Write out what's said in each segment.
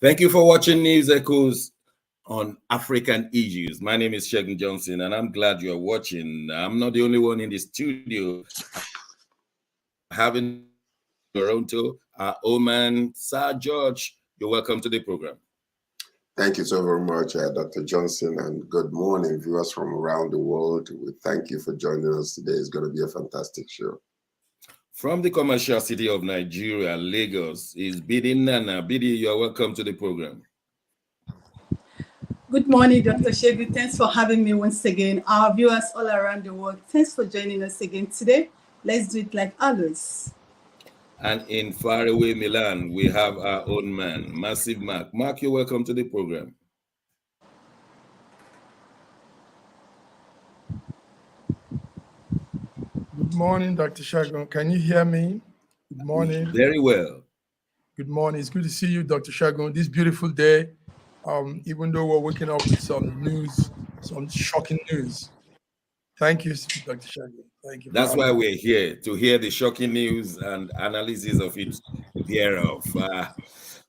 Thank you for watching News Echoes on African issues. My name is Shegun Johnson, and I'm glad you're watching. I'm not the only one in the studio. Having Toronto, our old man, Sir George. You're welcome to the program. Thank you so very much, Dr. Johnson, and good morning, viewers from around the world. We thank you for joining us today. It's going to be a fantastic show. From the commercial city of Nigeria, Lagos, is Bidi Nana. Bidi, you're welcome to the program. Good morning, Dr. Shegun. Thanks for having me once again. Our viewers all around the world, thanks for joining us again today. Let's do it like always. And in faraway Milan, we have our own man, Massive Mark. Mark, you're welcome to the program. Good morning, Dr. Shegun. Can you hear me? Good morning. Very well. Good morning. It's good to see you, Dr. Shegun, this beautiful day. Even though we're waking up with some news, some shocking news. Thank you, Dr. Shegun. Thank you. That's why we're here, to hear the shocking news and analysis of it thereof.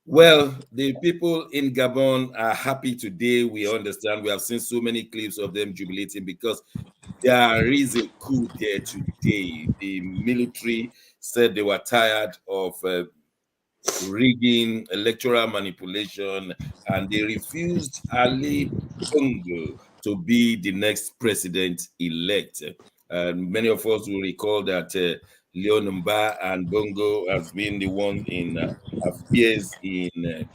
Well, the people in Gabon are happy today. We understand. We have seen so many clips of them jubilating because there is a coup there today. The military said they were tired of rigging, electoral manipulation, and they refused Ali Bongo to be the next president-elect. And many of us will recall that Leon Mba and Bongo has been the one in affairs in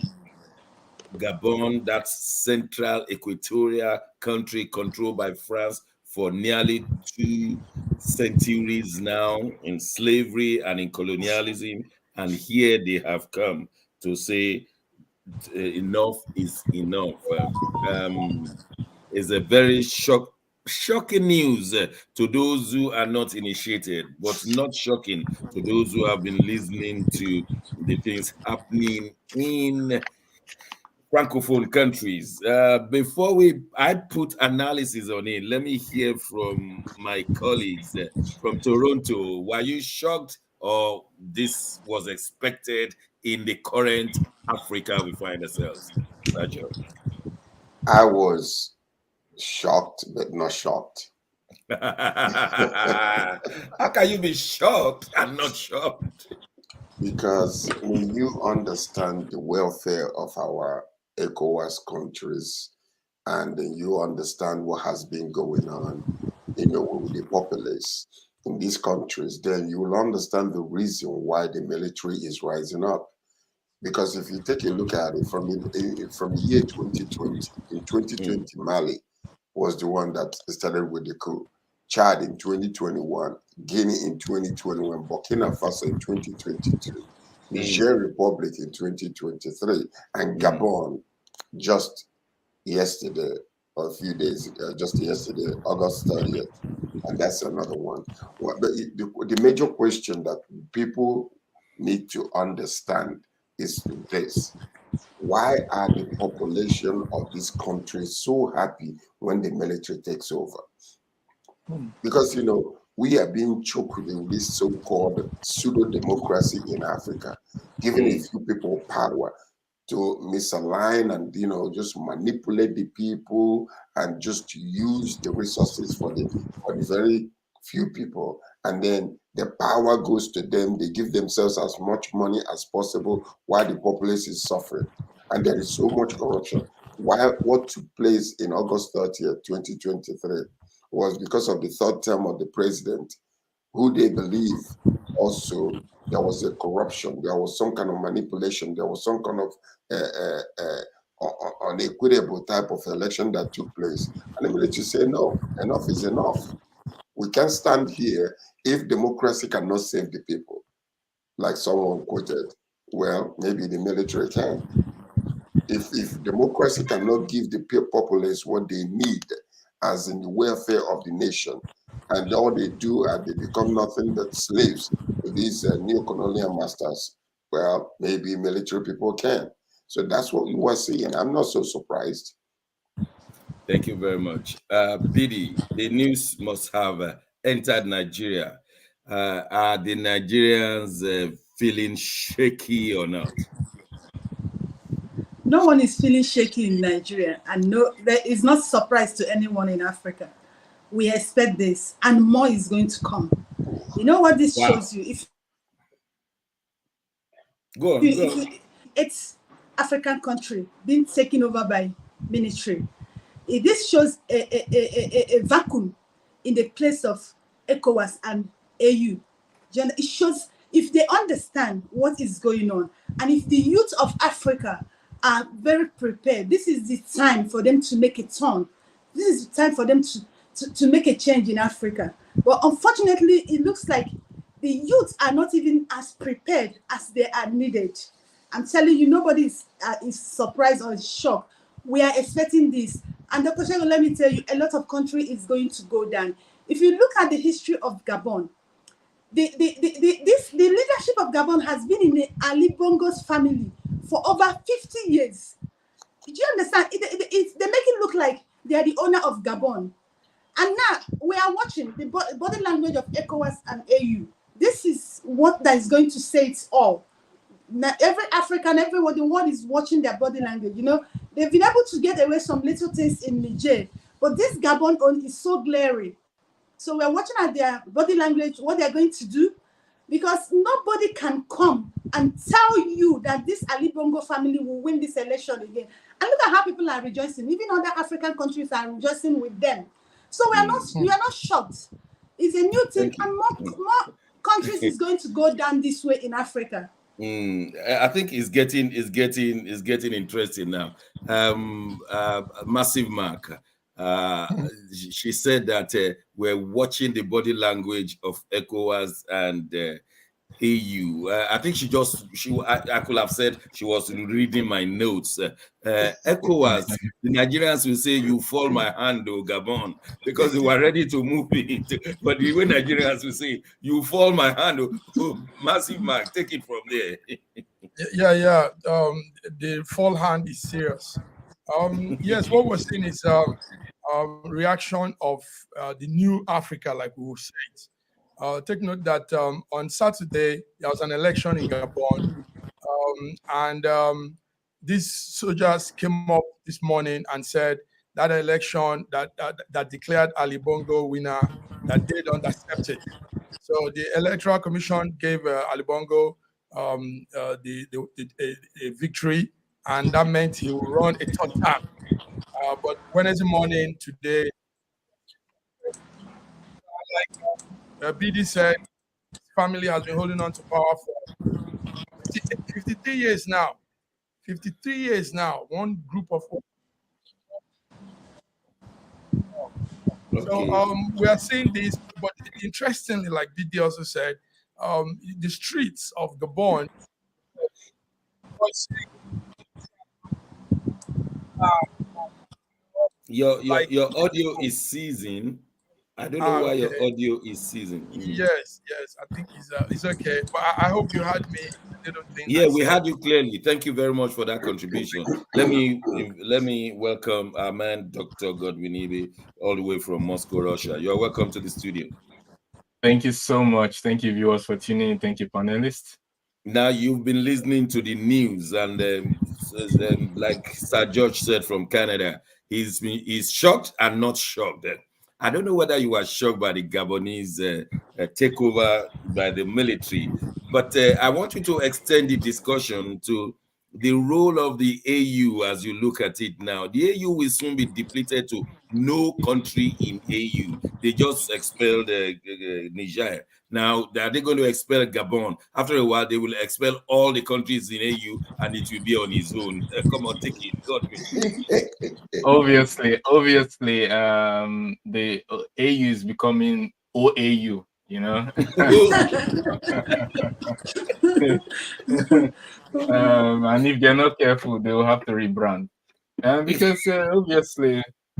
Gabon, that central equatorial country controlled by France for nearly 2 centuries now, in slavery and in colonialism. And here they have come to say enough is enough. It's a very shocking news to those who are not initiated, but not shocking to those who have been listening to the things happening in Francophone countries. Before I put analysis on it, let me hear from my colleagues from Toronto. Were you shocked, or this was expected in the current Africa we find ourselves? I was shocked, but not shocked. How can you be shocked and not shocked? Because when you understand the welfare of our ECOWAS countries, and then you understand what has been going on, with the populace in these countries, then you will understand the reason why the military is rising up. Because if you take a look at it from the year 2020, in 2020, Mali was the one that started with the coup. Chad in 2021, Guinea in 2021, Burkina Faso in 2022, Niger Republic in 2023, and Gabon just yesterday, or a few days ago, just yesterday, August 30th, and that's another one. Well, the major question that people need to understand is this: why are the population of this country so happy when the military takes over? Because we are being choked with this so-called pseudo-democracy in Africa, giving a few people power to misalign and just manipulate the people and just use the resources for the very few people, and then the power goes to them. They give themselves as much money as possible while the populace is suffering, and there is so much corruption. What took place in August 30th, 2023 was because of the third term of the president, who they believe also there was a corruption, there was some kind of manipulation, there was some kind of unequitable type of election that took place. And the military say, no, enough is enough. We can't stand here if democracy cannot save the people. Like someone quoted, well, maybe the military can. If democracy cannot give the populace what they need, as in the welfare of the nation, and all they do and they become nothing but slaves to these neo-colonial masters, well, maybe military people can. So that's what we were seeing. I'm not so surprised. Thank you very much. Bidi, the news must have entered Nigeria. Are the Nigerians feeling shaky or not? No one is feeling shaky in Nigeria, and no, that is not surprise to anyone in Africa. We expect this, and more is going to come. You know what this shows you? Go on. It's African country being taken over by military. This shows a vacuum in the place of ECOWAS and AU. It shows if they understand what is going on, and if the youth of Africa are very prepared, this is the time for them to make a turn. This is the time for them to make a change in Africa. But unfortunately, it looks like the youth are not even as prepared as they are needed. I'm telling you, nobody is surprised or shocked. We are expecting this. And Dr. Shego, let me tell you, a lot of country is going to go down. If you look at the history of Gabon, the leadership of Gabon has been in the Ali Bongo's family for over 50 years. Do you understand? They make it look like they are the owner of Gabon. And now we are watching the body language of ECOWAS and AU. This is what that is going to say it all. Now, every African, everyone, the world is watching their body language. You know, they've been able to get away some little things in Niger, but this Gabon one is so glaring. So we're watching at their body language, what they're going to do, because nobody can come and tell you that this Ali Bongo family will win this election again. And look at how people are rejoicing. Even other African countries are rejoicing with them. So we are not shocked. It's a new thing, and more countries is going to go down this way in Africa. I think it's getting interesting now. Massive Mark. She said that we're watching the body language of ECOWAS and AU. I think I could have said she was reading my notes. ECOWAS, the Nigerians will say, "You fall my hand, oh Gabon," because they were ready to move it. But the way Nigerians will say, "You fall my hand, oh Massive Mark," take it from there. Yeah. The fall hand is serious. Yes, what we're seeing is reaction of the new Africa, like we will say it. Take note that on Saturday there was an election in Gabon, and these soldiers came up this morning and said that election that declared Ali Bongo winner, that they don't accept it. So the Electoral Commission gave Ali Bongo a victory, and that meant he will run a third term. But Wednesday morning today, like BD said, his family has been holding on to power for 53 years now. 53 years now. One group of. Okay. So we are seeing this, but interestingly, like BD also said, the streets of Gabon. Your audio is ceasing. I don't know why your audio is ceasing. Yes, I think it's okay. But I hope you heard me. Yeah, we heard you clearly. Thank you very much for that contribution. Let me welcome our man, Dr. Godwin Ibe, all the way from Moscow, Russia. You're welcome to the studio. Thank you so much. Thank you, viewers, for tuning in. Thank you, panelists. Now, you've been listening to the news, and like Sir George said from Canada, he's shocked and not shocked. I don't know whether you were shocked by the Gabonese takeover by the military, but I want you to extend the discussion to the role of the AU as you look at it now. The AU will soon be depleted to no country in AU. They just expelled Niger. Now, are they going to expel Gabon? After a while, they will expel all the countries in AU, and it will be on its own. Come on, take it. Obviously, the AU is becoming OAU, you know. And if they're not careful, they will have to rebrand. Because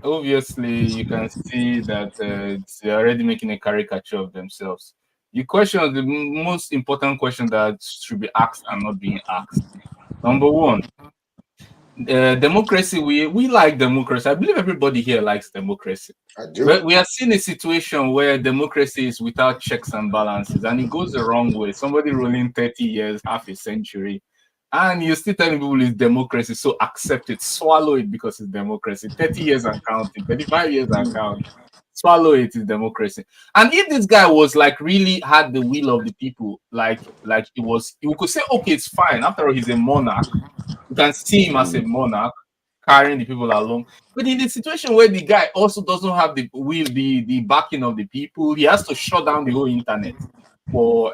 obviously, you can see that they're already making a caricature of themselves. You question the most important question that should be asked and not being asked. Number one, democracy. We like democracy. I believe everybody here likes democracy. I do. But we are seeing a situation where democracy is without checks and balances, and it goes the wrong way. Somebody ruling 30 years, half a century, And you're still telling people it's democracy, so accept it, swallow it because it's democracy. 30 years and counting, 35 years and counting. Swallow it is democracy. And if this guy was like really had the will of the people, like it was, you could say, okay, it's fine. After all, he's a monarch. You can see him as a monarch carrying the people along. But in the situation where the guy also doesn't have the will, the backing of the people, he has to shut down the whole internet for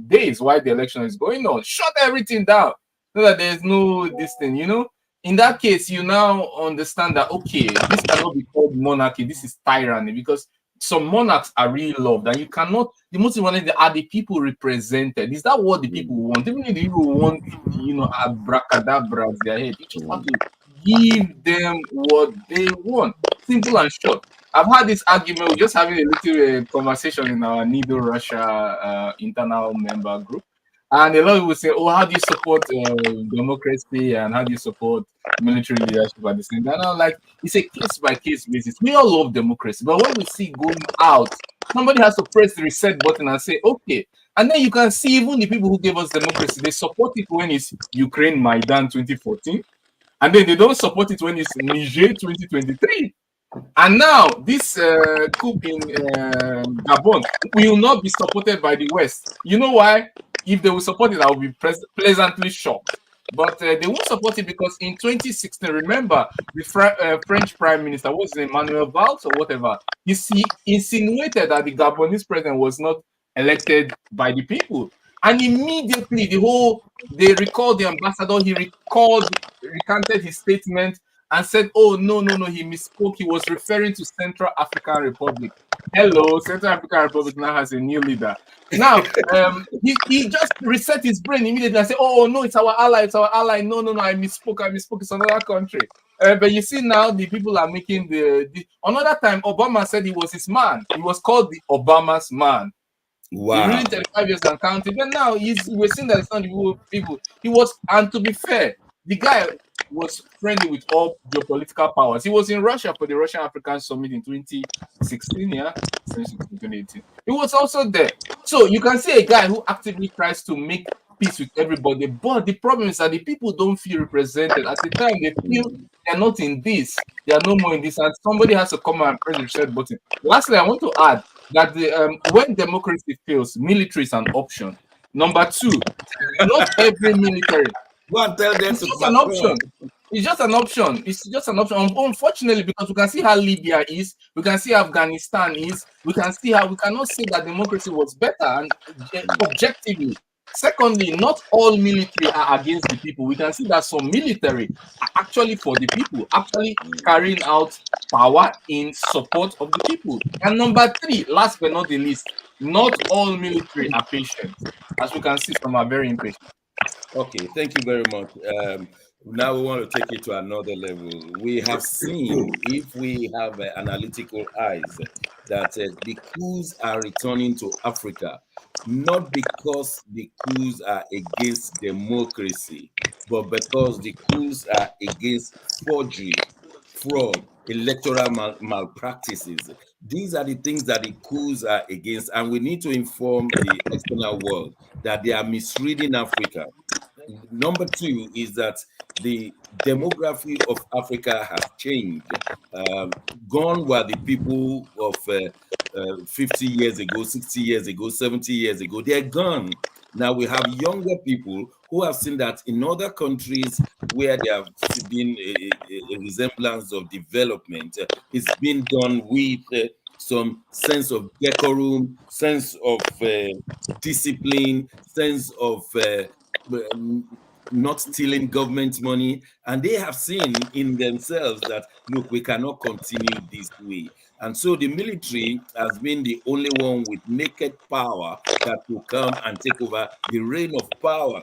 days while the election is going on. Shut everything down so that there's no this thing, you know. In that case, you now understand that okay, this cannot be called monarchy, this is tyranny, because some monarchs are really loved, and you cannot. The most important thing are the people represented. Is that what the people want? Even if the people want, you know, abracadabra in their head, you just have to give them what they want. Simple and short. I've had this argument. We're just having a little conversation in our Nido Russia internal member group, and a lot of people say, "Oh, how do you support democracy and how do you support military leadership at the same time?" And I'm like, it's a case by case basis. We all love democracy, but when we see going out, somebody has to press the reset button and say, "Okay." And then you can see even the people who gave us democracy, they support it when it's Ukraine Maidan 2014, and then they don't support it when it's Niger 2023. And now this coup in Gabon will not be supported by the West. You know why? If they will support it, I will be pleasantly shocked. But they won't support it because in 2016, remember, the French Prime Minister, was it Emmanuel Valls or whatever, he insinuated that the Gabonese president was not elected by the people. And immediately they recalled the ambassador, he recanted his statement and said, "Oh, no, he misspoke. He was referring to Central African Republic." Hello, Central African Republic now has a new leader. Now, he just reset his brain immediately and said, "Oh, no, it's our ally, it's our ally. No, I misspoke, it's another country." But you see now the people are making another time Obama said he was his man. He was called the Obama's man. Wow. Really 35 years and counting. But now we're seeing that it's not the people. He was, and to be fair, the guy was friendly with all geopolitical powers. He was in Russia for the Russian African Summit in 2016, yeah, 2018. He was also there. So you can see a guy who actively tries to make peace with everybody. But the problem is that the people don't feel represented. At the time, they feel they're not in this. They are no more in this. And somebody has to come and press the reset button. Lastly, I want to add that when democracy fails, military is an option. Number two, not every military. Go and tell them it's just an option. It's just an option. It's just an option. Unfortunately, because we can see how Libya is, we can see how Afghanistan is, we can see how we cannot say that democracy was better and objectively. Secondly, not all military are against the people. We can see that some military are actually for the people, actually carrying out power in support of the people. And number three, last but not the least, not all military are patient. As we can see, some are very impatient. Okay, thank you very much. Now we want to take it to another level. We have seen, if we have analytical eyes, that the coups are returning to Africa, not because the coups are against democracy, but because the coups are against forgery, fraud, electoral malpractices. These are the things that the coups are against, and we need to inform the external world that they are misreading Africa. Number two is that the demography of Africa has changed. Gone were the people of 50 years ago, 60 years ago, 70 years ago. They're gone. Now we have younger people who have seen that in other countries where there have been a resemblance of development, it's been done with some sense of decorum, sense of discipline, sense of not stealing government money, and they have seen in themselves that, look, we cannot continue this way. And so the military has been the only one with naked power that will come and take over the reign of power.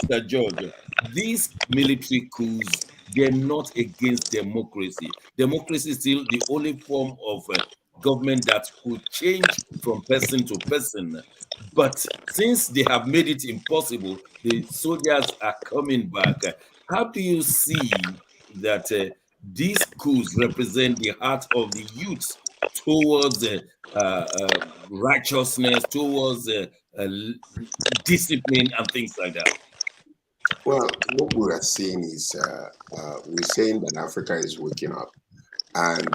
Sir George, these military coups, they're not against democracy. Democracy is still the only form of government that could change from person to person. But since they have made it impossible, the soldiers are coming back. How do you see that these coups represent the heart of the youth towards righteousness, towards discipline, and things like that? Well, what we are saying is we're saying that Africa is waking up, and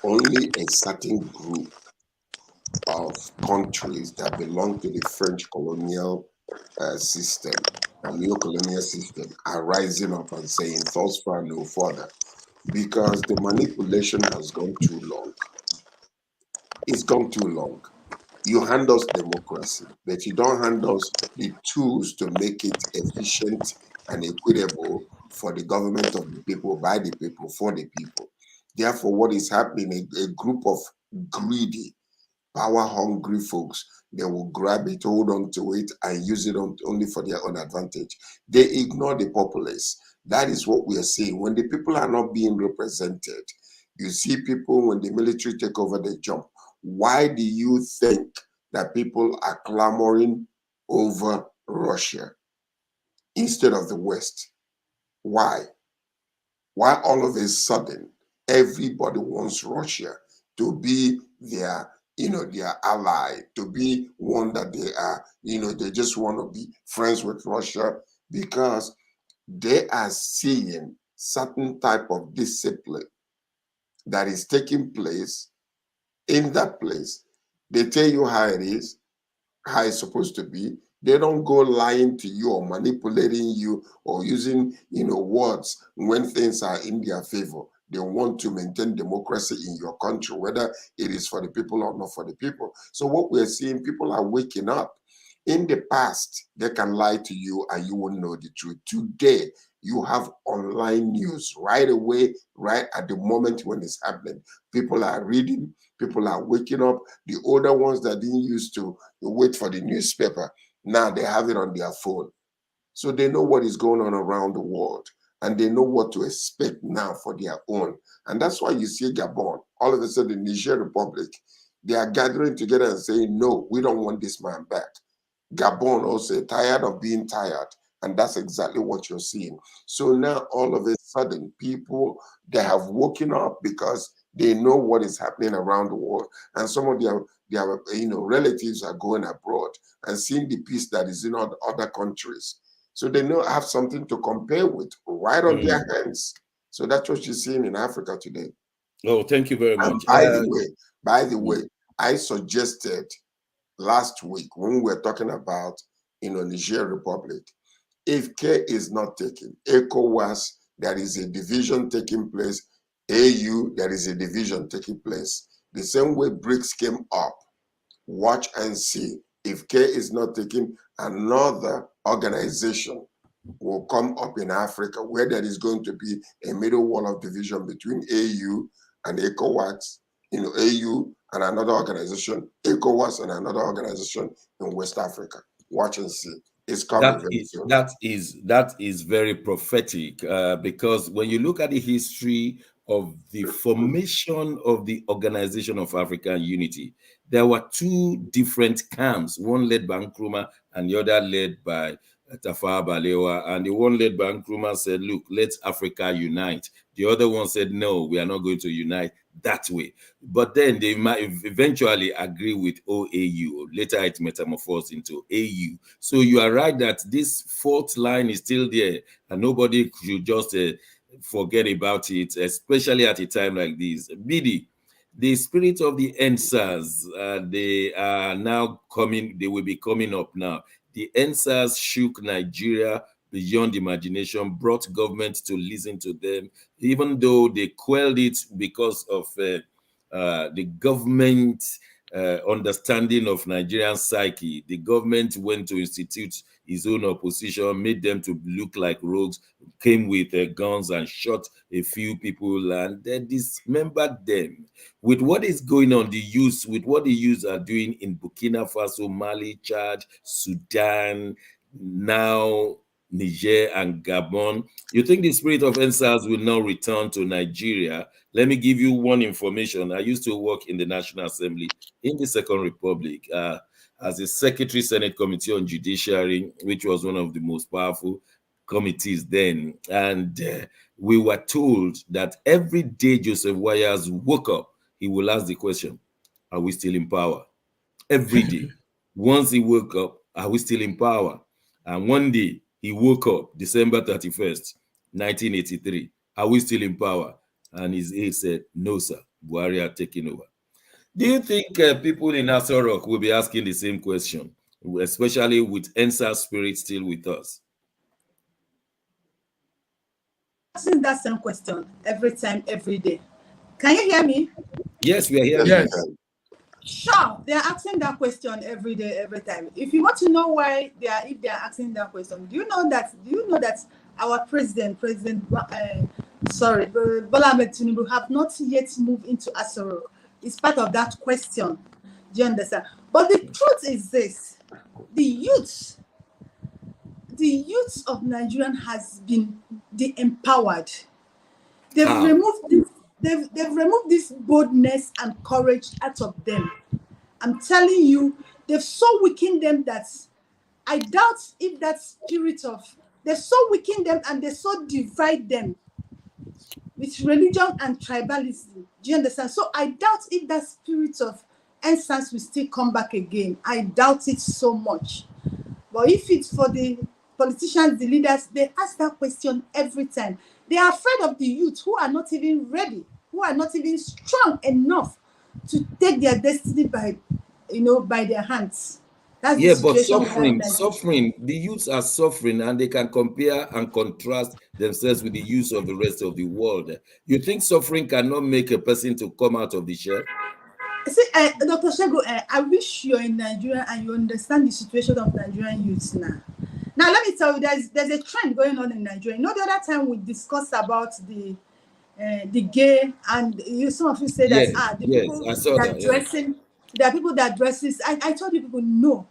only a certain group of countries that belong to the French colonial system and neo-colonial system are rising up and saying thus far no further, because the manipulation has gone too long. It's gone too long. You hand us democracy, but you don't hand us the tools to make it efficient and equitable for the government of the people, by the people, for the people. Therefore, what is happening, a group of greedy, power-hungry folks, they will grab it, hold on to it, and use it only for their own advantage. They ignore the populace. That is what we are seeing. When the people are not being represented, you see people, when the military take over, they jump. Why do you think that people are clamoring over Russia instead of the West? Why? Why all of a sudden everybody wants Russia to be their, their ally, to be one that they are, they just want to be friends with Russia because they are seeing certain type of discipline that is taking place in that place. They tell you how it is, how it's supposed to be. They don't go lying to you or manipulating you or using, words when things are in their favor. They want to maintain democracy in your country, whether it is for the people or not for the people. So what we're seeing, people are waking up. In the past, they can lie to you and you won't know the truth. Today, you have online news right away, right at the moment when it's happening. People are reading, people are waking up. The older ones that didn't used to wait for the newspaper, now they have it on their phone. So they know what is going on around the world and they know what to expect now for their own. And that's why you see Gabon, all of a sudden, Niger Republic, they are gathering together and saying, no, we don't want this man back. Gabon also tired of being tired. And that's exactly what you're seeing. So now all of a sudden, people, they have woken up because they know what is happening around the world. And some of their relatives are going abroad and seeing the peace that is in other countries. So they know have something to compare with right on their hands. So that's what you're seeing in Africa today. Oh, thank you very And much. by the way, I suggested last week when we were talking about Niger Republic, if care is not taken, ECOWAS, there is a division taking place, AU, there is a division taking place. The same way BRICS came up, watch and see. If care is not taken, another organization will come up in Africa where there is going to be a middle wall of division between AU and ECOWAS, AU and another organization, ECOWAS and another organization in West Africa. Watch and see. It's coming very soon. That is very prophetic because when you look at the history of the formation of the Organization of African Unity, there were two different camps, one led by Nkrumah and the other led by Tafawa Balewa. And the one led by Nkrumah said, look, let Africa unite. The other one said, no, we are not going to unite that way. But then they might eventually agree with OAU. Later it metamorphosed into AU. So you are right that this fourth line is still there and nobody should just forget about it, especially at a time like this. BD, the spirit of the NSAS, they are now coming, they will be coming up now. The NSAS shook Nigeria beyond imagination, brought government to listen to them, even though they quelled it because of the government understanding of Nigerian psyche. The government went to institute his own opposition, made them to look like rogues, came with guns and shot a few people, and they dismembered them. With what is going on, with what the youths are doing in Burkina Faso, Mali, Chad, Sudan, now Niger and Gabon, you think the spirit of NSAS will now return to Nigeria? Let me give you one information. I used to work in the National Assembly in the Second Republic as a Secretary Senate Committee on Judiciary, which was one of the most powerful committees then. And we were told that every day Joseph Wires woke up, he will ask the question, are we still in power? Every day. Once he woke up, are we still in power? And one day, He woke up December 31st, 1983. Are we still in power? And his aide said, no, sir. Buhari are taking over. Do you think people in Aso Rock will be asking the same question, especially with Ensa spirit still with us? Asking that same question every time, every day. Can you hear me? Yes, we are here. Yes. Sure, they are asking that question every day, every time. If you want to know why if they are asking that question, do you know that our president, Bola Ahmed Tinubu, have not yet moved into Aso Rock? It's part of that question. Do you understand? But the truth is this: the youth of Nigerian has been de-empowered. They've removed this boldness and courage out of them. I'm telling you, they've so weakened them that I doubt if that spirit of, they've so weakened them and they so divide them with religion and tribalism. Do you understand? So I doubt if that spirit of essence will still come back again. I doubt it so much. But if it's for the politicians, the leaders, they ask that question every time. They are afraid of the youth who are not even ready, who are not even strong enough to take their destiny by their hands. That's Yeah, the but situation. suffering, the youths are suffering and they can compare and contrast themselves with the youth of the rest of the world. You think suffering cannot make a person to come out of the shell? See, Dr. Shego, I wish you're in Nigeria and you understand the situation of Nigerian youths now. Now, let me tell you, there's a trend going on in Nigeria. You know, the other time we discussed about the gay, and some of you say Yes, that I saw that. dressing, there are people that dresses. I told you people no,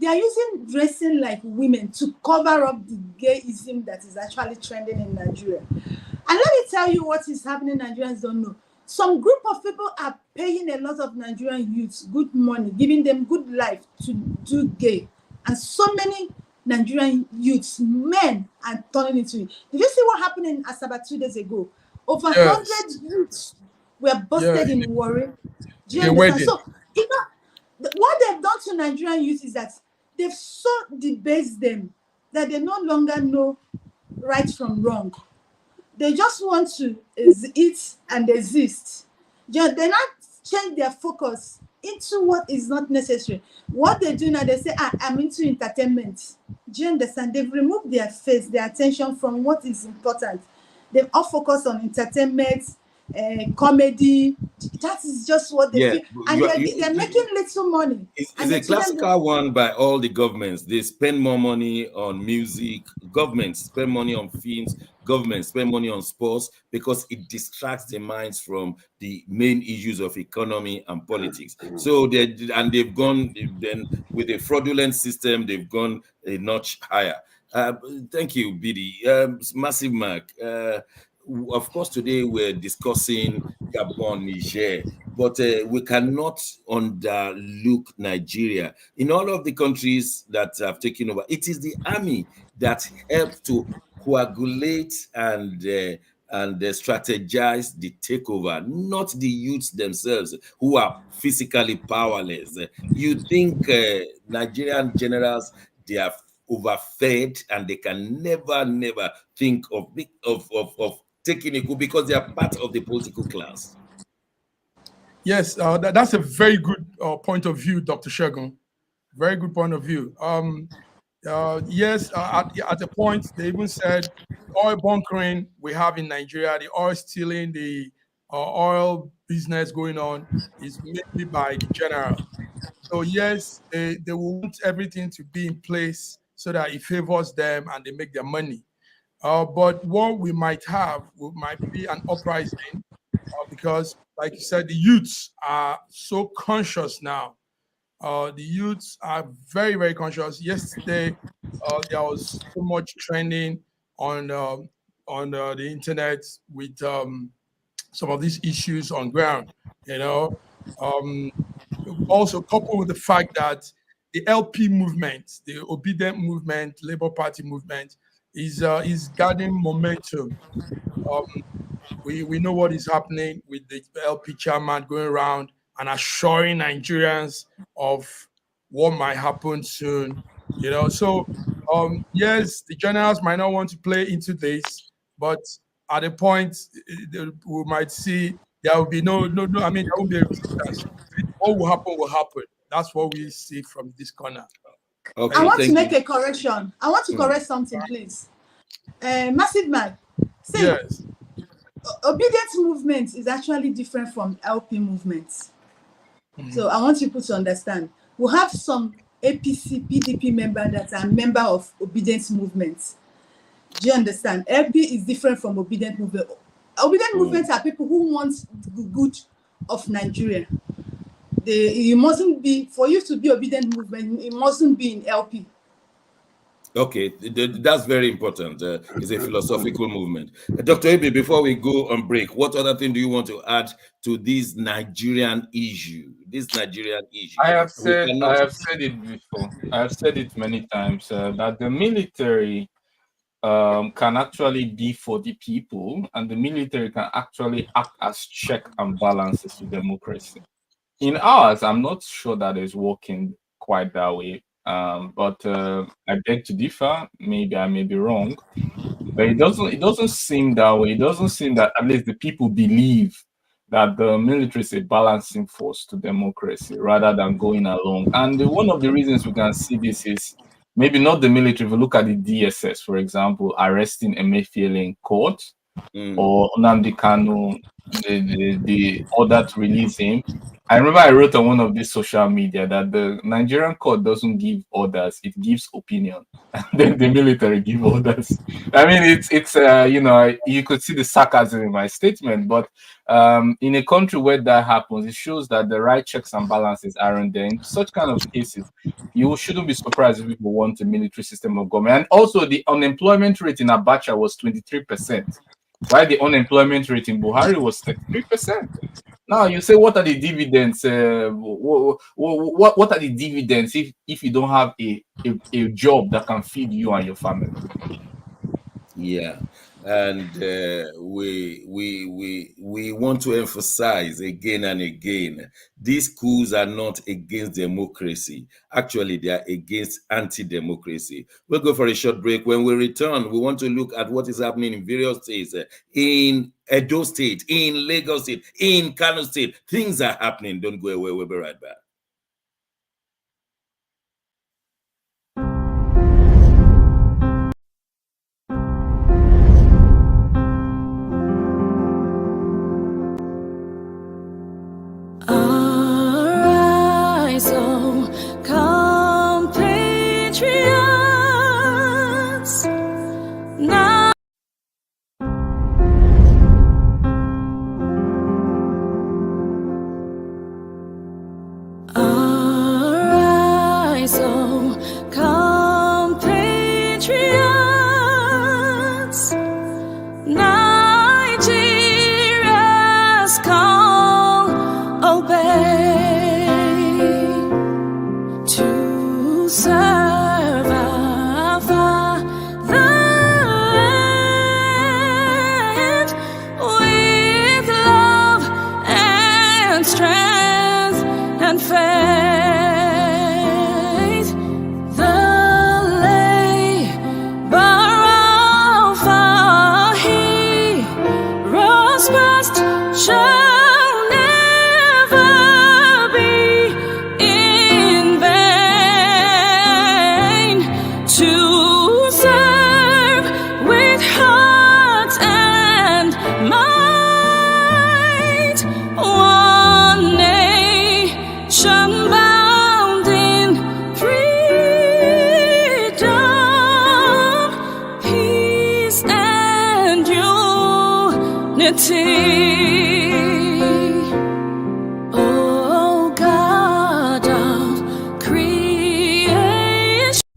they are using dressing like women to cover up the gayism that is actually trending in Nigeria. And let me tell you what is happening. Nigerians don't know. Some group of people are paying a lot of Nigerian youths good money, giving them good life to do gay, and so many Nigerian youths, men, are turning into it. Did you see what happened in Asaba 2 days ago? Over 100 youths were busted in Warri. Do you understand? So, what they've done to Nigerian youth is that they've so debased them that they no longer know right from wrong. They just want to eat and exist. They're not change their focus into what is not necessary. What they do now, they say, I'm into entertainment. Do you understand? They've removed their face, their attention from what is important. They've all focused on entertainment, comedy. That is just what they feel. And they're making little money. It's a classical one by all the governments. They spend more money on music. Governments spend money on films. Governments spend money on sports because it distracts the minds from the main issues of economy and politics. So they've gone then with a fraudulent system. They've gone a notch higher. Thank you, BD. Massive Mark. Of course, today we're discussing Gabon, Niger, but we cannot underlook Nigeria. In all of the countries that have taken over, it is the army that helped to coagulate and strategize the takeover, not the youths themselves who are physically powerless. You think Nigerian generals, they are overfed and they can never think of taking a coup because they are part of the political class? Yes, that's a very good point of view, Dr. Shegun. Very good point of view. Yes, at a point, they even said oil bunkering we have in Nigeria, the oil stealing, the oil business going on is mainly by the general. So yes, they will want everything to be in place so that it favors them and they make their money. But what we might have might be an uprising because, like you said, the youths are so conscious now. The youths are very, very conscious. Yesterday, there was so much trending on the internet with some of these issues on ground. Also coupled with the fact that the LP movement, the obedient movement, Labour Party movement, is gathering momentum. We know what is happening with the LP chairman going around and assuring Nigerians of what might happen soon. So Yes, the generals might not want to play into this, but at a point we might see there will be no. I mean, there won't be a resistance. What will happen will happen. That's what we see from this corner. Okay, I want to make a correction. I want to correct something, please. Massive Man. See, Yes. obedience movement is actually different from LP movements. So I want people to understand. We have some APC, PDP members that are member of obedience movements. Do you understand? LP is different from obedient movement. Obedient movements are people who want the good of Nigeria. You mustn't be, for you to be obedient movement, it mustn't be in LP. Okay, that's very important. It's a philosophical movement. Dr. Ibe, before we go on break, what other thing do you want to add to this Nigerian issue? I have said it before. I have said it many times that the military can actually be for the people, and the military can actually act as check and balances to democracy. In ours, I'm not sure that it's working quite that way. But I beg to differ. Maybe I may be wrong, but it doesn't seem that way. It doesn't seem that at least the people believe that the military is a balancing force to democracy rather than going along. And one of the reasons we can see this is maybe not the military. If you look at the DSS, for example, arresting Emefiele in court, or Nnamdi Kanu, the order to release him. I remember I wrote on one of these social media that the Nigerian court doesn't give orders; it gives opinion. And then the military give orders. I mean, it's you could see the sarcasm in my statement, but in a country where that happens, it shows that the right checks and balances aren't there. In such kind of cases, you shouldn't be surprised if people want a military system of government. And also, the unemployment rate in Abacha was 23%. While the unemployment rate in Buhari was 33%. Now you say, what are the dividends? What are the dividends if you don't have a job that can feed you and your family? Yeah, and we want to emphasize again and again, these coups are not against democracy. Actually, they are against anti-democracy. We'll go for a short break. When we return, we want to look at what is happening in various states, in Edo State, in Lagos State, in Kanu State. Things are happening. Don't go away. We'll be right back.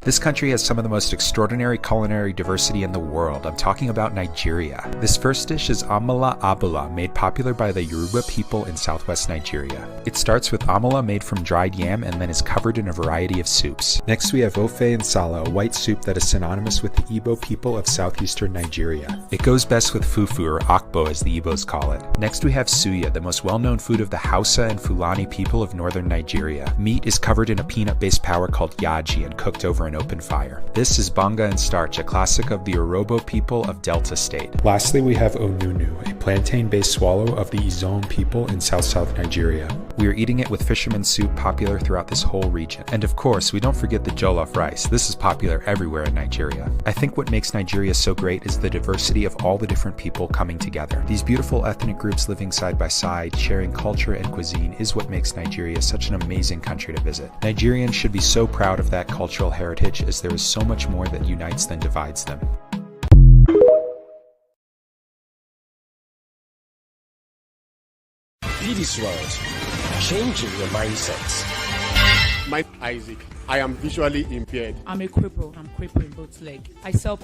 This country has some of the most extraordinary culinary diversity in the world. I'm talking about Nigeria. This first dish is amala abula, made popular by the Yoruba people in southwest Nigeria. It starts with amala made from dried yam and then is covered in a variety of soups. Next we have ofe nsala, a white soup that is synonymous with the Igbo people of southeastern Nigeria. It goes best with fufu, or akbo as the Igbos call it. Next we have suya, the most well-known food of the Hausa and Fulani people of northern Nigeria. Meat is covered in a peanut-based powder called yaji and cooked over an and open fire. This is banga and starch, a classic of the Urhobo people of Delta State. Lastly, we have onunu, a plantain-based swallow of the Izon people in South Nigeria. We are eating it with fisherman soup, popular throughout this whole region. And of course, we don't forget the jollof rice. This is popular everywhere in Nigeria. I think what makes Nigeria so great is the diversity of all the different people coming together. These beautiful ethnic groups living side by side, sharing culture and cuisine is what makes Nigeria such an amazing country to visit. Nigerians should be so proud of that cultural heritage, as there is so much more that unites than divides them. Be this world, changing your mindset. My Isaac, I am visually impaired. I'm a cripple. I'm crippled in both legs.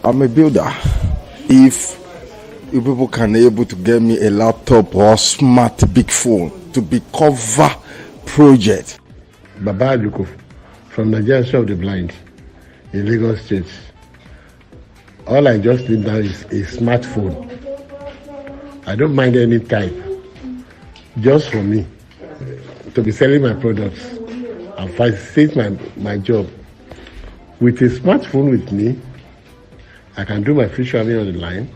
I'm a builder. If you people can able to get me a laptop or smart big phone to be cover project. Baba Ajuko from Nigerian of the Blind in Lagos State. All I just need now is a smartphone. I don't mind any type. Just for me to be selling my products and facilitate my job. With a smartphone with me, I can do my free traveling on the line,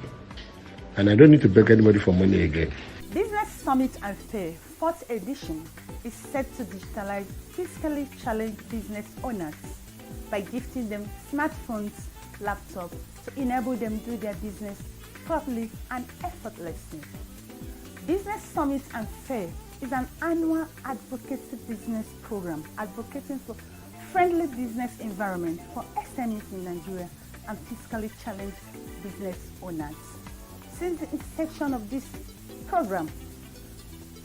and I don't need to beg anybody for money again. Business Summit and Fair 4th edition is set to digitalize physically challenged business owners by gifting them smartphones, laptops to enable them do their business properly and effortlessly. Business Summit and Fair is an annual advocacy business program advocating for friendly business environment for SMEs in Nigeria and physically challenged business owners. Since the inception of this program,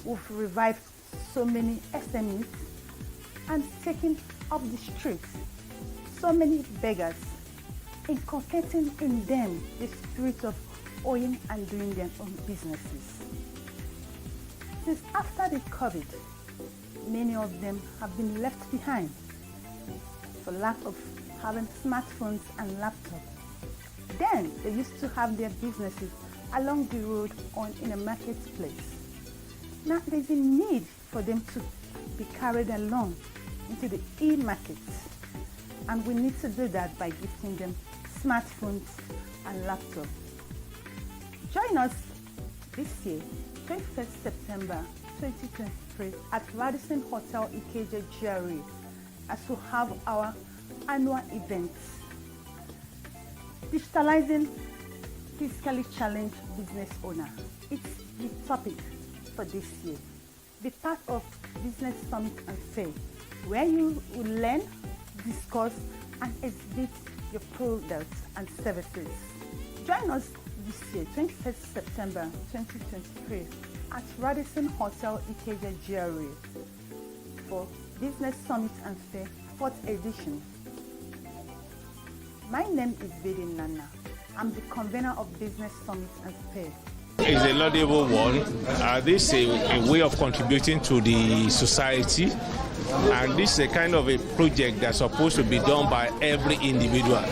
we've revived so many SMEs and taken off the streets so many beggars, inculcating in them the spirit of owning and doing their own businesses. Since after the COVID, many of them have been left behind for lack of having smartphones and laptops. Then they used to have their businesses along the road or in a marketplace. Now there's a need for them to be carried along into the e-market, and we need to do that by gifting them smartphones and laptops. Join us this year, 21st September 2023 at Radisson Hotel Ikeja GRA as we have our annual event, digitalizing physically challenged business owner. It's the topic for this year. Be part of Business Summit and Fair, where you will learn, discuss, and exhibit your products and services. Join us this year, 21st September 2023, at Radisson Hotel Ikeja GRA for Business Summit and Fair 4th edition. My name is Bedi Nana. I'm the convener of Business Summit and Fair. It's a laudable one. This is a way of contributing to the society, and this is a kind of a project that's supposed to be done by every individual.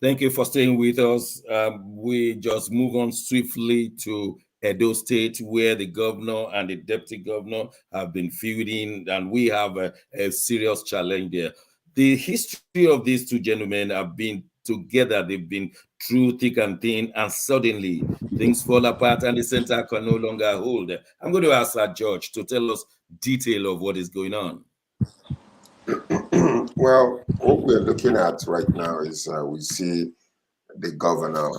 Thank you for staying with us. We just move on swiftly to Edo State, where the governor and the deputy governor have been feuding, and we have a serious challenge there. The history of these two gentlemen have been together. They've been through thick and thin, and suddenly things fall apart and the center can no longer hold. I'm going to ask our judge to tell us detail of what is going on. Well, what we're looking at right now is we see the governor,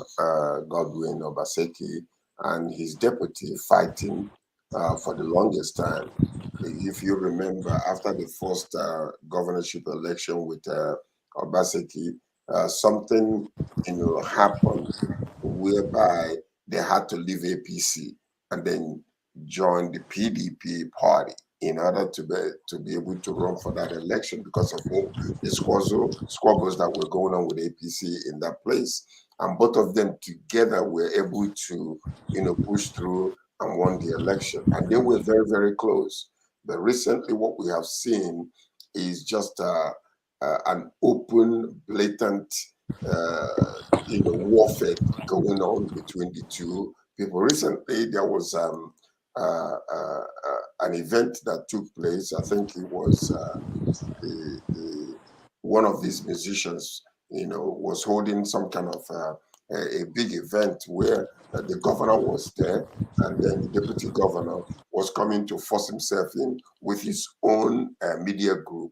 Godwin Obaseki, and his deputy fighting for the longest time. If you remember, after the first governorship election with Obaseki, something happened whereby they had to leave APC and then join the PDP party in order to be able to run for that election because of the squabbles that were going on with APC in that place. And both of them together were able to, push through and won the election. And they were very, very close. But recently what we have seen is just an open, blatant warfare going on between the two people. Recently, there was an event that took place. I think it was one of these musicians, was holding some kind of a big event where the governor was there, and then the deputy governor was coming to force himself in with his own media group.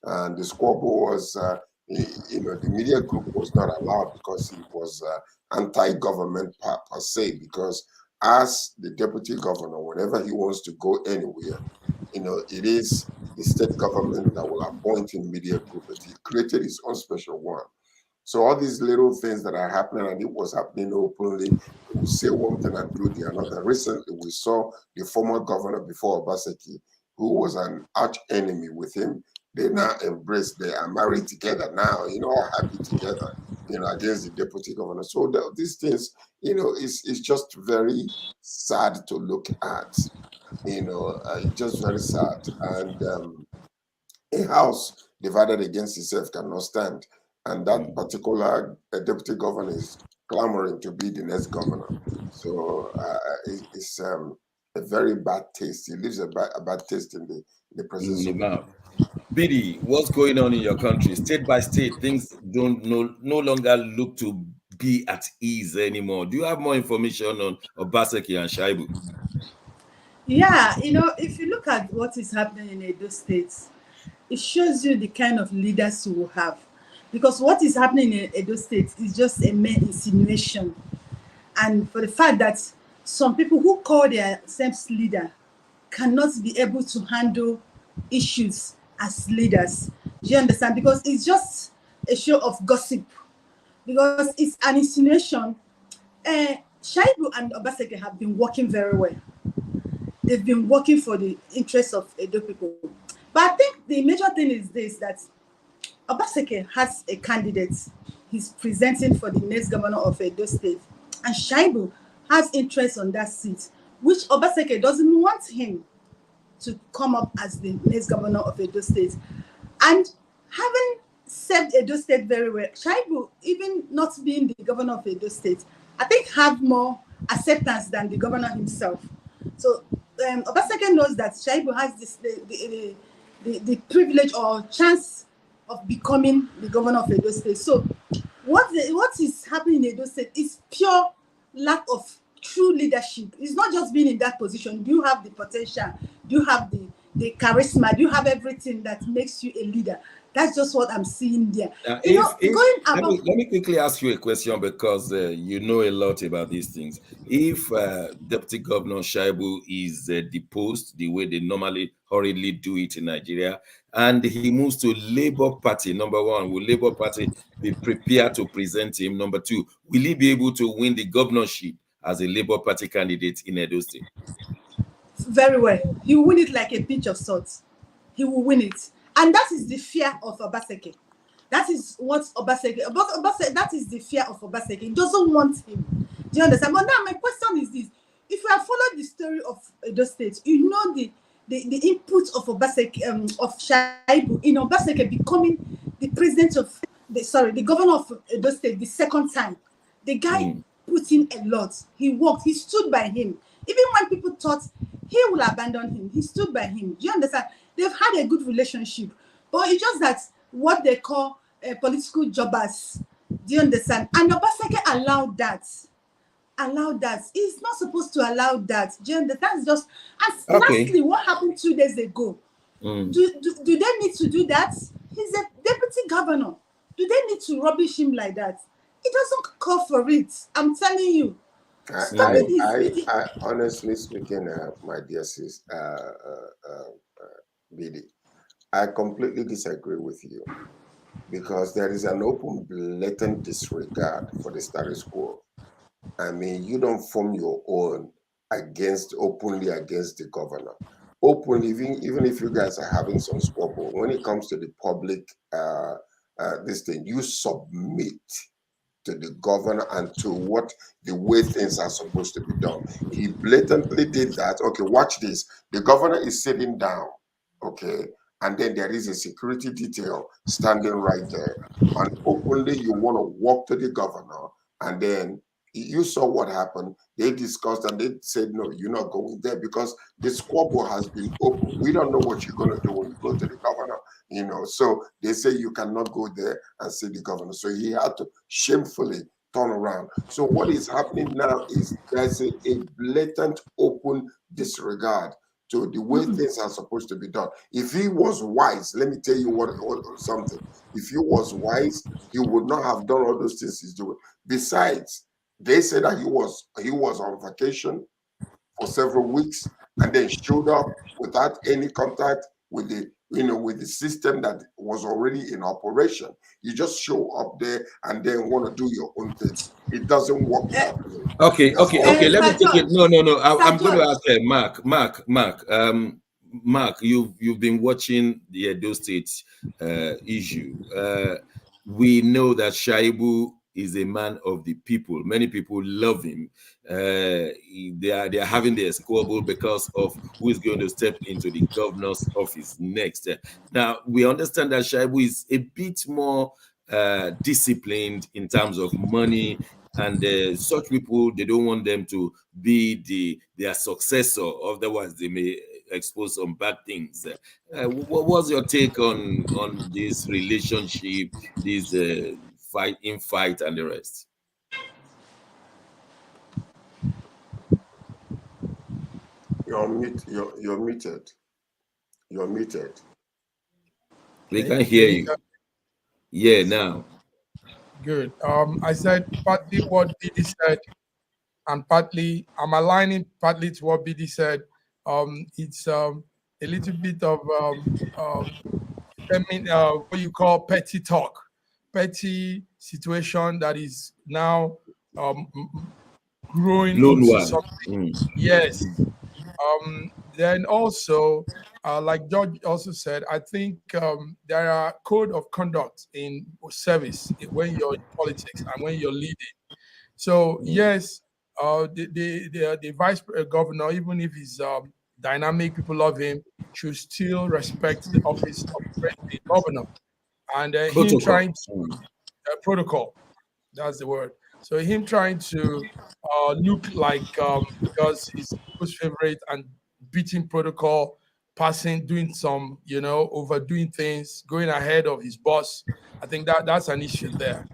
And the squabble was, the media group was not allowed because it was anti-government per se, because as the deputy governor, whenever he wants to go anywhere, it is the state government that will appoint him media group, but he created his own special one. So all these little things that are happening, and it was happening openly, we say one thing and do the another. Recently, we saw the former governor before Obaseki, who was an arch enemy with him. They now embrace, they are married together now, all happy together, against the deputy governor. So these things, it's just very sad to look at, just very sad. And a house divided against itself cannot stand. And that particular deputy governor is clamoring to be the next governor. So it's a very bad taste. He leaves a bad taste in the presence of mouth. Bidi, what's going on in your country? State by state, things don't no longer look to be at ease anymore. Do you have more information on Obaseki and Shaibu? Yeah, if you look at what is happening in Edo State, it shows you the kind of leaders you will have. Because what is happening in Edo State is just a mere insinuation. And for the fact that some people who call themselves leader cannot be able to handle issues as leaders. Do you understand? Because it's just a show of gossip. Because it's an insinuation. Shaibu and Obaseki have been working very well. They've been working for the interests of Edo people. But I think the major thing is this, that Obaseki has a candidate he's presenting for the next governor of Edo State. And Shaibu has interest on that seat, which Obaseki doesn't want him to come up as the next governor of Edo State. And having served Edo State very well, Shaibu, even not being the governor of Edo State, I think have more acceptance than the governor himself. So Obaseki knows that Shaibu has the privilege or chance of becoming the governor of Edo State. So what is happening in Edo State is pure lack of true leadership. It's not just being in that position. Do you have the potential? Do you have the charisma? Do you have everything that makes you a leader? That's just what I'm seeing there. Let me quickly ask you a question, because you know a lot about these things. If Deputy Governor Shaibu is deposed the way they normally hurriedly do it in Nigeria, and he moves to Labour Party, number one, will Labour Party be prepared to present him? Number two, will he be able to win the governorship as a Labour Party candidate in Edo State? Very well. He will win it like a pinch of salt. He will win it. And that is the fear of Obaseki. That is what Obaseki, that is the fear of Obaseki. He doesn't want him. Do you understand? But now my question is this. If you have followed the story of Edo State, you know the input of Obaseki, of Shaibu in Obaseki becoming the president of the governor of Edo State the second time. The guy put in a lot. He worked. He stood by him. Even when people thought he will abandon him, he stood by him. Do you understand? They've had a good relationship, but it's just that what they call political jobbers. Do you understand? And Obaseki allowed that. He's not supposed to allow that. Do you understand? That's just. And lastly, what happened 2 days ago? Do they need to do that? He's a deputy governor. Do they need to rubbish him like that? It doesn't call for it. I'm telling you. I honestly speaking, my dear sister, Bidi, I completely disagree with you, because there is an open, blatant disregard for the status quo. I mean, you don't form your own openly against the governor. Openly, even if you guys are having some squabble, when it comes to the public, this thing, you submit to the governor and to the way things are supposed to be done. He blatantly did that. Okay, watch this. The governor is sitting down, okay, and then there is a security detail standing right there. And openly you want to walk to the governor, and then you saw what happened. They discussed and they said, no, you're not going there because the squabble has been open. We don't know what you're going to do when you go to the governor, you know. So they say you cannot go there and see the governor. So he had to shamefully turn around. So what is happening now is there's a blatant, open disregard to the way things are supposed to be done. If he was wise, let me tell you what something. If he was wise, he would not have done all those things he's doing. Besides, they said that he was on vacation for several weeks and then showed up without any contact with the with the system that was already in operation. You just show up there and then want to do your own thing. It doesn't work that way. Okay. Let me take it. No. I'm going to ask Mark. Mark, you've been watching the Edo State issue. We know that Shaibu is a man of the people. Many people love him. They are having their squabble because of who is going to step into the governor's office next. Now we understand that Shaibu is a bit more disciplined in terms of money, and such people, they don't want them to be their successor. Otherwise, they may expose some bad things. What was your take on this relationship, this fight and the rest? You're muted. You're muted. We can hear you. Yeah, now. Good. I said partly what BD said, and partly I'm aligning partly to what BD said. It's a little bit of what you call petty talk, petty situation that is now growing into something. Yes. Then also, like George also said, I think there are code of conduct in service when you're in politics and when you're leading. So yes, the vice governor, even if he's dynamic, people love him, should still respect the office of the governor. And him trying to protocol, that's the word. So him trying to look like because he's people's favorite and beating protocol, doing some, overdoing things, going ahead of his boss. I think that's an issue there.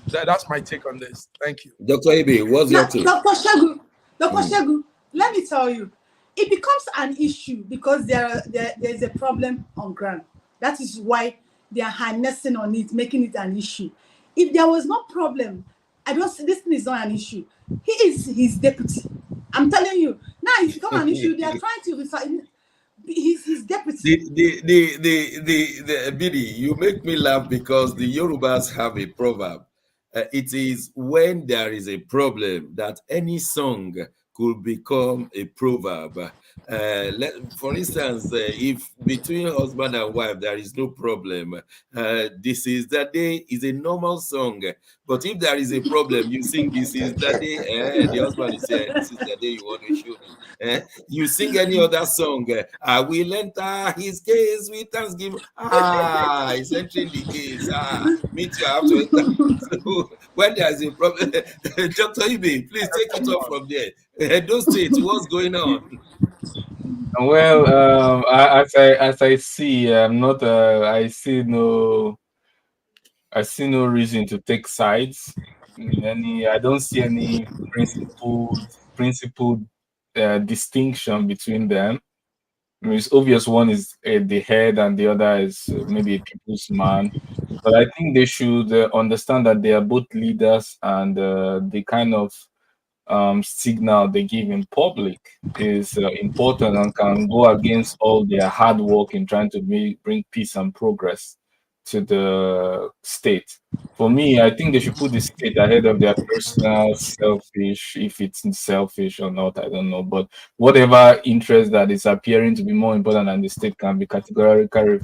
That's my take on this. Thank you. Dr. Ibe, what's your take? Dr. Shegu, let me tell you, it becomes an issue because there's a problem on ground. That is why they are harnessing on it, making it an issue. If there was no problem, this thing is not an issue. He is his deputy. I'm telling you. Now it's become an issue. They are trying to refer. He's his deputy. The Bidi, you make me laugh because the Yorubas have a proverb. It is when there is a problem that any song could become a proverb. For instance, if between husband and wife there is no problem, this is the day is a normal song. But if there is a problem, you sing this is the day, the husband is saying this is the day you want to shoot me. You sing any other song, I will enter his case with thanksgiving. He's entering the case. Me too, I have to enter. So when there is a problem, Dr. Ibe, please take it off from there. Those states, what's going on? Well, as I see, I see no reason to take sides. I don't see any principled distinction between them. I mean, it's obvious one is the head and the other is maybe a people's man. But I think they should understand that they are both leaders, and the kind of signal they give in public is important and can go against all their hard work in trying to bring peace and progress to the state. For me, I think they should put the state ahead of their personal selfish, if it's selfish or not, I don't know. But whatever interest that is appearing to be more important than the state can be categorically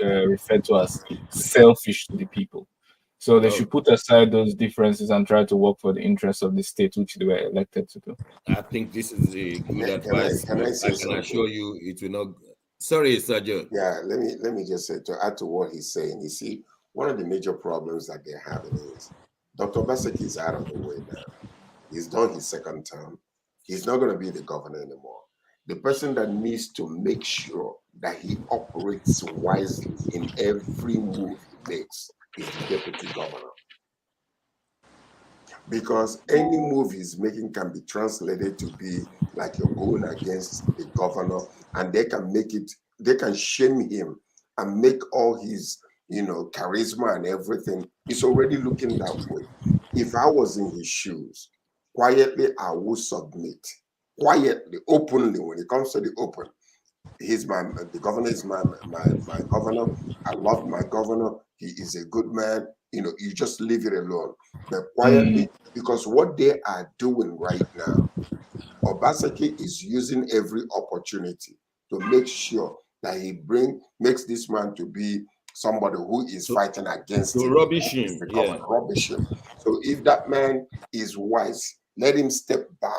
referred to as selfish to the people. So they should put aside those differences and try to work for the interests of the state, which they were elected to do. I think this is a good advice. I can assure you it will not. Sorry, Sergio. Yeah, let me just say, to add to what he's saying, you see, one of the major problems that they're having is Dr. Baseki is out of the way now. He's done his second term. He's not going to be the governor anymore. The person that needs to make sure that he operates wisely in every move he makes is the deputy governor. Because any move he's making can be translated to be like you're going against the governor, and they can make it, they can shame him and make all his, charisma and everything. It's already looking that way. If I was in his shoes, quietly, I would submit. Quietly, openly, when it comes to the open. The governor is my governor. I love my governor. He is a good man. You just leave it alone. But quietly, because what they are doing right now, Obaseki is using every opportunity to make sure that he makes this man to be somebody who is fighting against him. Rubbish him. Yeah. Rubbish him. So if that man is wise, let him step back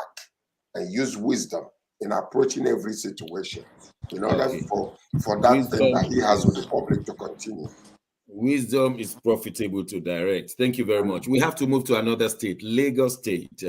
and use wisdom in approaching every situation in order for that wisdom thing that he has with the public to continue. Wisdom is profitable to direct. Thank you very much. We have to move to another state, Lagos State.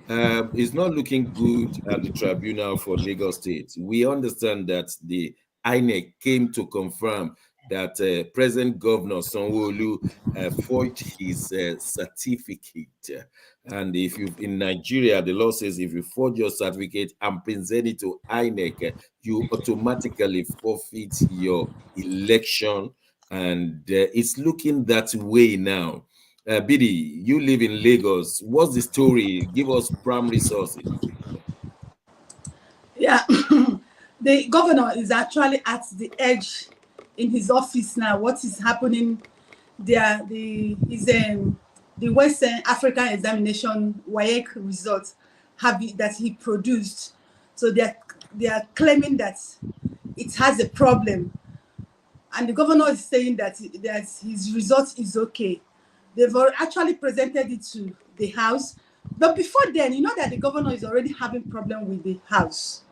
It's not looking good at the tribunal for Lagos State. We understand that the INEC came to confirm that President Governor Sanwo-Olu forged his certificate. And if you in Nigeria, the law says if you forge your certificate and present it to INEC, you automatically forfeit your election. And it's looking that way now. Bidi, you live in Lagos. What's the story? Give us primary sources. Yeah, the governor is actually at the edge in his office now. What is happening there? The West African examination WAEC results that he produced. So they are claiming that it has a problem. And the governor is saying that his result is okay. They've actually presented it to the House. But before then, you know that the governor is already having problem with the House.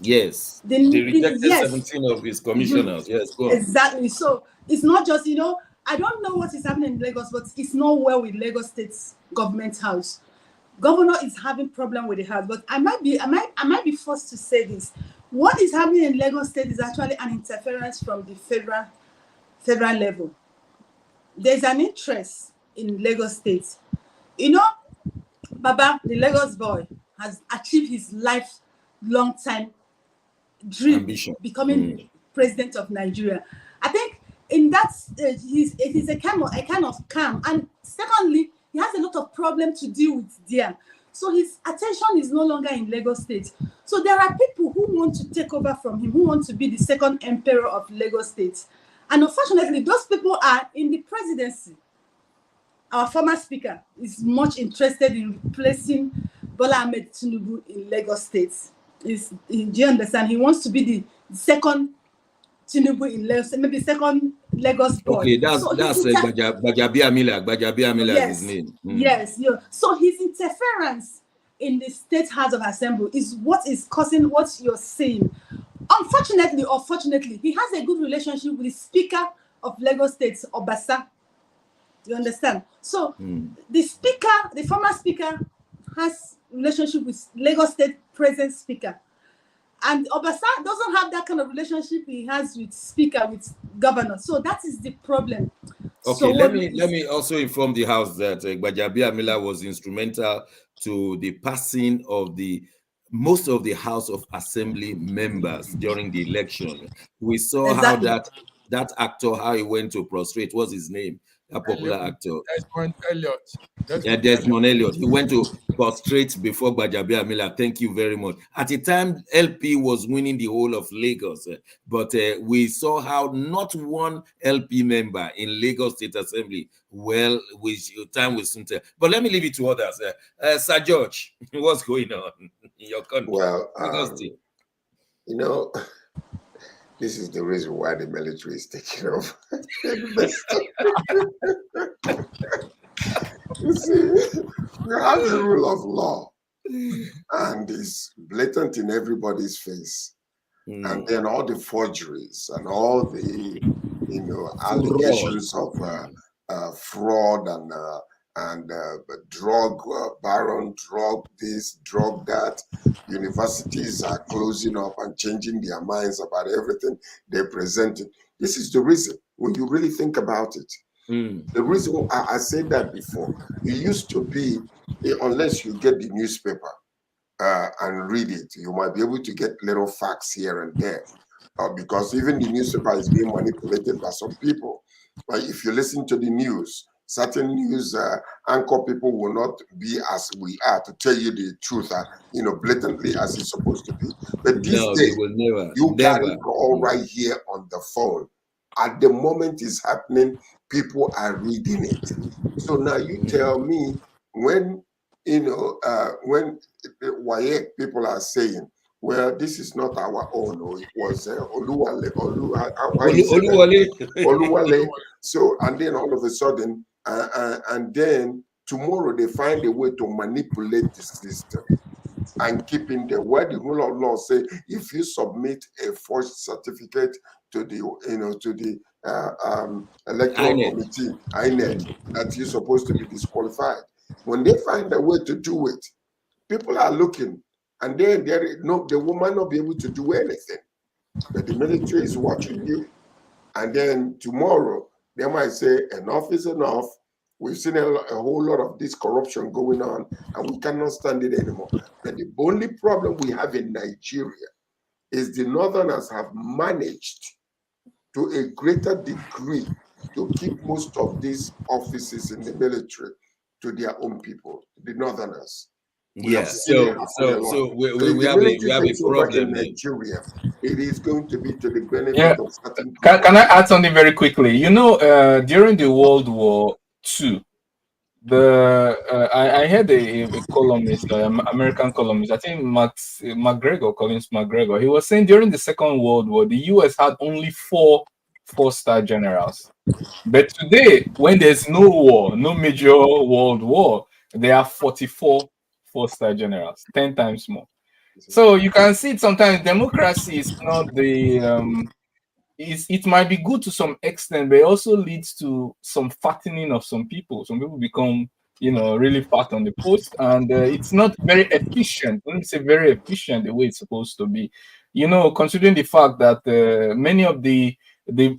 Yes. They rejected 17 of his commissioners. Mm-hmm. Yes, go on. Exactly. So it's not just, I don't know what is happening in Lagos, but it's not well with Lagos State's government house. Governor is having problem with the House. But I might be forced to say this. What is happening in Lagos State is actually an interference from the federal level. There's an interest in Lagos State. Baba, the Lagos boy, has achieved his lifelong time dream, ambition, becoming president of Nigeria. I think in that it is a kind of calm. And secondly, he has a lot of problems to deal with there. So his attention is no longer in Lagos State. So there are people who want to take over from him, who want to be the second emperor of Lagos State. And unfortunately, those people are in the presidency. Our former speaker is much interested in replacing Bola Ahmed Tinubu in Lagos State. Do you understand? He wants to be the second Tinubu in Lagos, maybe second Lagos boy. Okay, that's Gbajabiamila. Gbajabiamila is his name. Yes, yeah. So his interference in the State House of Assembly is what is causing what you're saying. Unfortunately or fortunately, he has a good relationship with the Speaker of Lagos State, Obasa. You understand? So the former speaker has relationship with Lagos State present speaker. And Obasa doesn't have that kind of relationship he has with governor. So that is the problem. Okay, so let me also inform the House that Gbajabiamila was instrumental to the passing of most of the House of Assembly members during the election. We saw how that actor, how he went to prostrate. What's his name? A popular actor. Desmond Elliott. Desmond Elliott. He went to prostrate before Gbajabiamila. Thank you very much. At the time, LP was winning the whole of Lagos, but we saw how not one LP member in Lagos State Assembly, time will soon tell. But let me leave it to others. Sir George, what's going on in your country? Well, this is the reason why the military is taking over. You see, you have the rule of law, and it's blatant in everybody's face. And then all the forgeries and all the, allegations of fraud and drug baron, drug this, drug that. Universities are closing up and changing their minds about everything they're presenting. This is the reason, when you really think about it. The reason I said that before, it used to be, unless you get the newspaper and read it, you might be able to get little facts here and there. Because even the newspaper is being manipulated by some people. But if you listen to the news, certain news anchor people will not be as we are to tell you the truth, blatantly as it's supposed to be. But these days, you got it all right here on the phone. At the moment it's happening, people are reading it. So now you tell me, when when WAEC people are saying, well, this is not our own, or it was Oluwale. So, and then all of a sudden, and then tomorrow they find a way to manipulate the system and keeping the where the rule of law say, if you submit a forged certificate to the electoral committee, INEC, that you're supposed to be disqualified. When they find a way to do it, people are looking, and then the woman not be able to do anything. But the military is watching you, and then tomorrow they might say, enough is enough. We've seen a whole lot of this corruption going on, and we cannot stand it anymore. But the only problem we have in Nigeria is the Northerners have managed to a greater degree to keep most of these offices in the military to their own people, the Northerners. Yes, so we have a problem in Nigeria. It is going to be to the benefit of certain people. Can I add something very quickly? During the World War II, I heard a columnist, American columnist, I think Collins McGregor. He was saying during the Second World War, the US had only 4 4-star generals. But today, when there's no war, no major world war, there are 44 4-star generals, 10 times more. So you can see sometimes democracy is not the it might be good to some extent, but it also leads to some fattening of some people. Some people become really fat on the post, and it's not very efficient. Let me say very efficient the way it's supposed to be. Considering the fact that many of the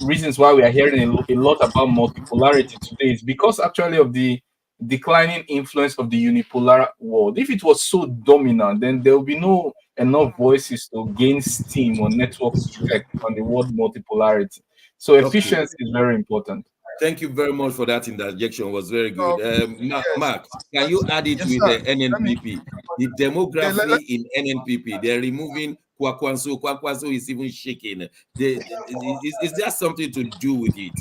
reasons why we are hearing a lot about multipolarity today is because actually of the declining influence of the unipolar world. If it was so dominant, then there will be no enough voices to gain steam or network effect on the world multipolarity. So efficiency is very important. Thank you very much for that interjection. It was very good. Mark, can you add it with the NNPP? The demography in NNPP, they're removing Kwankwaso. Kwankwaso is even shaking. Is there something to do with it?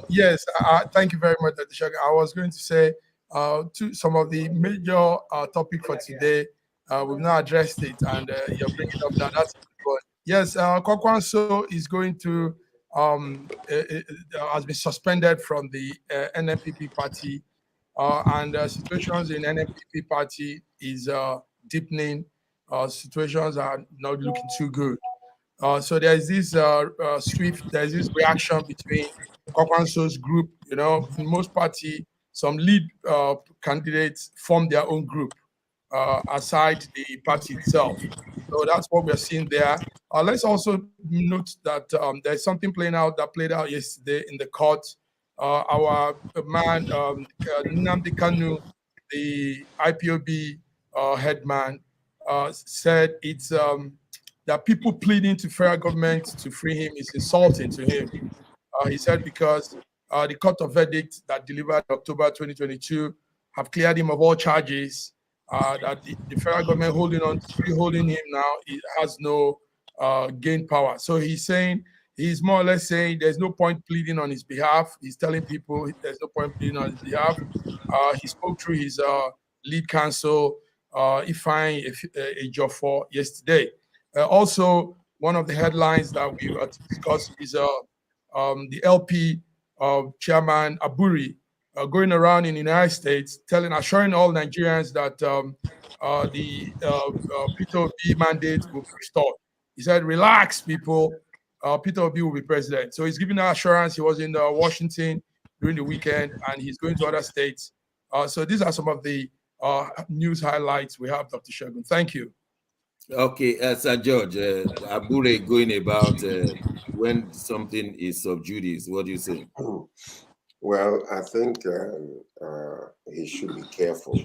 Yes. Thank you very much, Dr. I was going to say to some of the major topic for today. We've not addressed it, and you're bringing up that. That's good. Yes, Kwankwaso is going to has been suspended from the NNPP party, and situations in NNPP party is deepening. Situations are not looking too good. So there's this there's this reaction between Kwankwaso's group. In most party, some lead candidates form their own group aside the party itself. So that's what we're seeing there. Let's also note that there's something played out yesterday in the court. Our man, Nnamdi Kanu, the IPOB headman, said it's that people pleading to federal government to free him is insulting to him. He said because the court of verdict that delivered October 2022 have cleared him of all charges, that the federal government holding him now, it has no gain power. So he's more or less saying there's no point pleading on his behalf. He's telling people there's no point pleading on his behalf. He spoke through his lead counsel, Ifeanyi Ejiofor, yesterday. Also, one of the headlines that we discussed is the LP chairman Abure going around in the United States assuring all Nigerians that the P2B mandate will be restored. He said, relax, people. Peter Obi will be president. So he's giving that assurance. He was in Washington during the weekend, and he's going to other states. So these are some of the news highlights we have, Dr. Shegun. Thank you. Okay, Sir George, Abure going about when something is sub judice. What do you say? Well, I think he should be careful.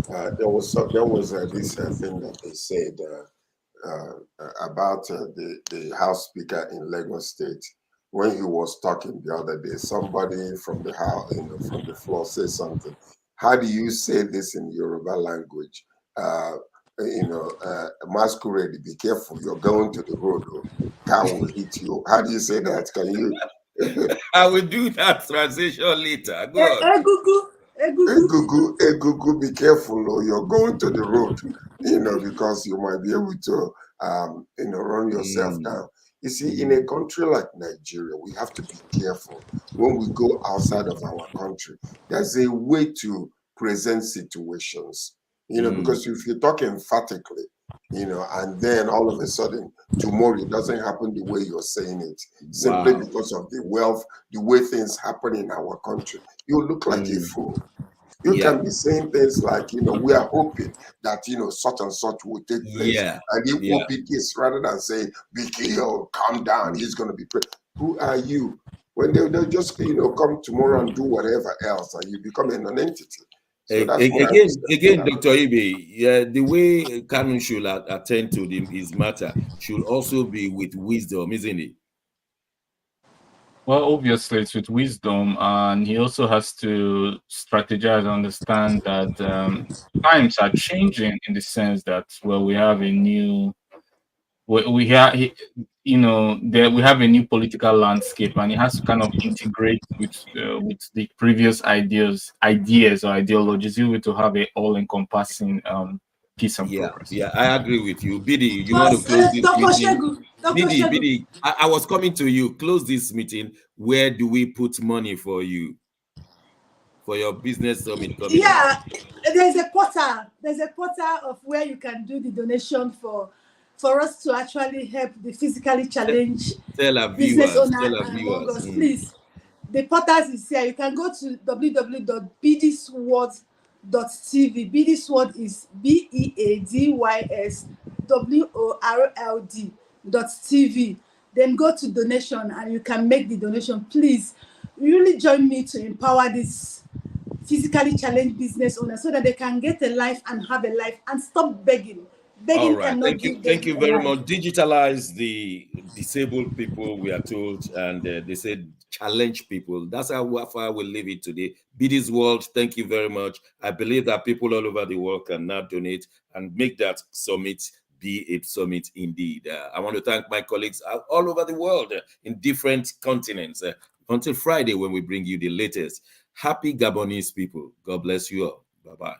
There was this thing that they said about the House Speaker in Lagos State when he was talking the other day. Somebody from the house, from the floor, said something. How do you say this in Yoruba language? Masquerade, be careful, you're going to the road, car will hit you. How do you say that? Can you? I will do that translation later. Go on. Egugu, be careful, or you're going to the road, because you might be able to, run yourself down. You see, in a country like Nigeria, we have to be careful when we go outside of our country. There's a way to present situations. Because if you talk emphatically, and then all of a sudden tomorrow it doesn't happen the way you're saying it, simply because of the wealth, the way things happen in our country, you look like a fool. You can be saying things like, we are hoping that, such and such will take place. And you will be this rather than saying, be careful, calm down, he's going to be. Who are you? When they'll just, come tomorrow and do whatever else, and you become a non-entity. So again, Dr. Ibe, the way Kanu should attend to his matter should also be with wisdom, isn't it? Well, obviously, it's with wisdom, and he also has to strategize and understand that times are changing in the sense that, well, we have a new, we have a new political landscape, and he has to kind of integrate with the previous ideas or ideologies, you to have an all-encompassing peace and progress. Yeah, I agree with you. Bidi, you want to close this meeting? Bidi, I was coming to you. Close this meeting. Where do we put money for you? For your business summit coming up? There's a portal. There's a portal of where you can do the donation for us to actually help the physically challenged business owner among us. Please, the portal is here. You can go to www.bdsword.tv. BDSWORD is BEADYSWORLD.tv. Then go to donation and you can make the donation. Please, really join me to empower this physically challenged business owners so that they can get a life and have a life and stop begging. All right, thank you very much. Digitalize the disabled people, we are told, and they said challenge people. That's how far we'll leave it today. BD's World, thank you very much. I believe that people all over the world can now donate and make that summit be a summit indeed. I want to thank my colleagues all over the world in different continents. Until Friday when we bring you the latest. Happy Gabonese people. God bless you all. Bye-bye.